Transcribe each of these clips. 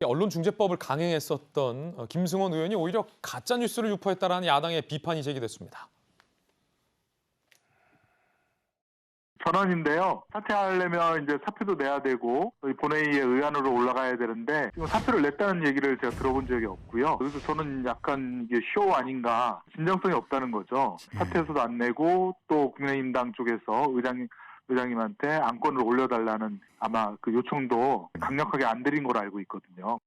언론중재법을 강행했었던 김승원 의원이 오히려 가짜뉴스를 유포했다라는 야당의 비판이 제기됐습니다. 전원인데요. 사퇴하려면 이제 사표도 내야 되고 본회의에 의안으로 올라가야 되는데 지금 사표를 냈다는 얘기를 제가 들어본 적이 없고요. 그래서 저는 약간 이게 쇼 아닌가, 진정성이 없다는 거죠. 사퇴서도 안 내고 또 국민의힘당 쪽에서 의장님한테 안건을 올려달라는 아마 그 요청도 강력하게 안 드린 걸로 알고 있거든요.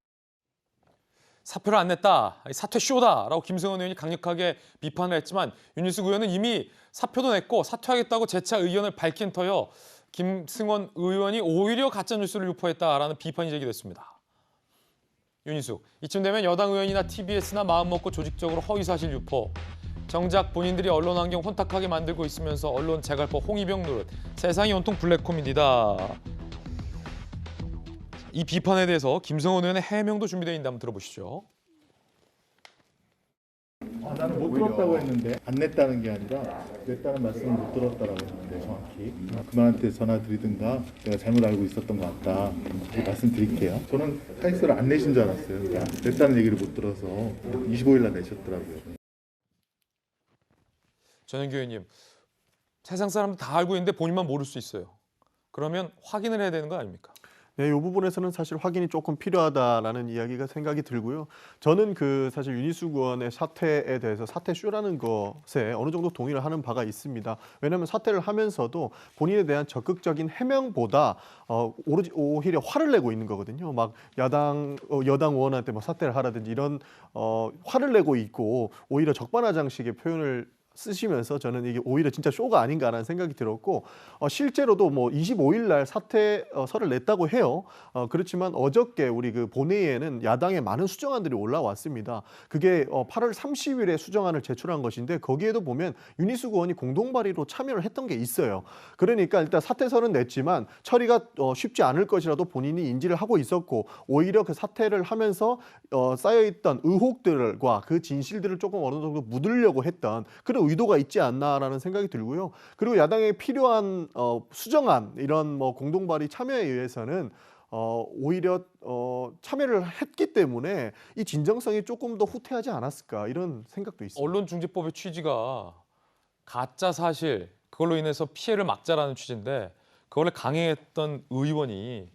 사표를 안 냈다, 사퇴 쇼다라고 김승원 의원이 강력하게 비판을 했지만 윤희숙 의원은 이미 사표도 냈고 사퇴하겠다고 재차 의견을 밝힌 터여 김승원 의원이 오히려 가짜뉴스를 유포했다라는 비판이 제기됐습니다. 윤희숙, 이쯤 되면 여당 의원이나 TBS나 마음먹고 조직적으로 허위사실 유포, 정작 본인들이 언론 환경 혼탁하게 만들고 있으면서 언론 재갈법 홍위병 노릇, 세상이 온통 블랙 코미디다. 이 비판에 대해서 김승원 의원의 해명도 준비되어 있는데 한번 들어보시죠. 나는 못 들었다고 했는데 안 냈다는 게 아니라 냈다는 말씀을 못 들었다라고 했는데 정확히 그만한테 전화 드리든가 내가 잘못 알고 있었던 것 같다 이렇게 말씀드릴게요. 저는 사익서를 안 내신 줄 알았어요. 그러니까 냈다는 얘기를 못 들어서 25일 날 내셨더라고요. 전현규 의원님, 세상 사람들 다 알고 있는데 본인만 모를 수 있어요. 그러면 확인을 해야 되는 거 아닙니까? 네, 이 부분에서는 사실 확인이 조금 필요하다라는 이야기가 생각이 들고요. 저는 사실 윤희숙 의원의 사퇴에 대해서 사퇴쇼라는 것에 어느 정도 동의를 하는 바가 있습니다. 왜냐하면 사퇴를 하면서도 본인에 대한 적극적인 해명보다 오히려 화를 내고 있는 거거든요. 막 여당 의원한테 뭐 사퇴를 하라든지 이런 화를 내고 있고 오히려 적반하장식의 표현을 쓰시면서 저는 이게 오히려 진짜 쇼가 아닌가라는 생각이 들었고 실제로도 뭐 25일 날 사퇴서를 냈다고 해요. 그렇지만 어저께 우리 그 본회의에는 야당의 많은 수정안들이 올라왔습니다. 그게 8월 30일에 수정안을 제출한 것인데 거기에도 보면 윤희숙 의원이 공동 발의로 참여를 했던 게 있어요. 그러니까 일단 사퇴서는 냈지만 처리가 쉽지 않을 것이라도 본인이 인지를 하고 있었고 오히려 그 사퇴를 하면서 쌓여있던 의혹들과 그 진실들을 조금 어느 정도 묻으려고 했던 그런 의도가 있지 않나라는 생각이 들고요. 그리고 야당에 필요한 수정안 이런 뭐 공동 발의 참여에 의해서는 오히려 참여를 했기 때문에 이 진정성이 조금 더 후퇴하지 않았을까 이런 생각도 있습니다. 언론중재법의 취지가 가짜 사실, 그걸로 인해서 피해를 막자라는 취지인데 그걸 강행했던 의원이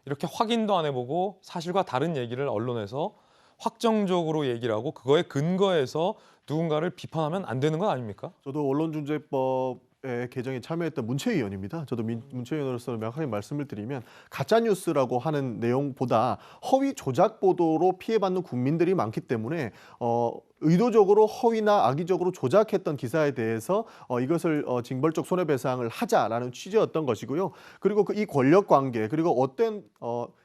이렇게 확인도 안 해보고 사실과 다른 얘기를 언론에서 확정적으로 얘기를 하고 그거에 근거해서 누군가를 비판하면 안 되는 건 아닙니까? 저도 언론중재법의 개정에 참여했던 문체위원입니다. 저도 문체위원으로서 명확하게 말씀을 드리면 가짜뉴스라고 하는 내용보다 허위 조작 보도로 피해받는 국민들이 많기 때문에 의도적으로 허위나 악의적으로 조작했던 기사에 대해서 이것을 징벌적 손해배상을 하자라는 취지였던 것이고요. 그리고 이 권력관계 그리고 어떤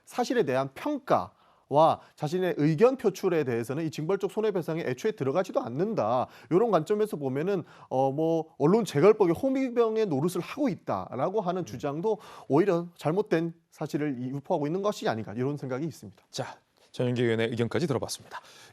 사실에 대한 평가 와 자신의 의견 표출에 대해서는 이 징벌적 손해배상에 애초에 들어가지도 않는다. 이런 관점에서 보면은 뭐 언론 재갈법의 홍위병의 노릇을 하고 있다라고 하는 주장도 오히려 잘못된 사실을 유포하고 있는 것이 아닌가 이런 생각이 있습니다. 자, 전현기 의원의 의견까지 들어봤습니다.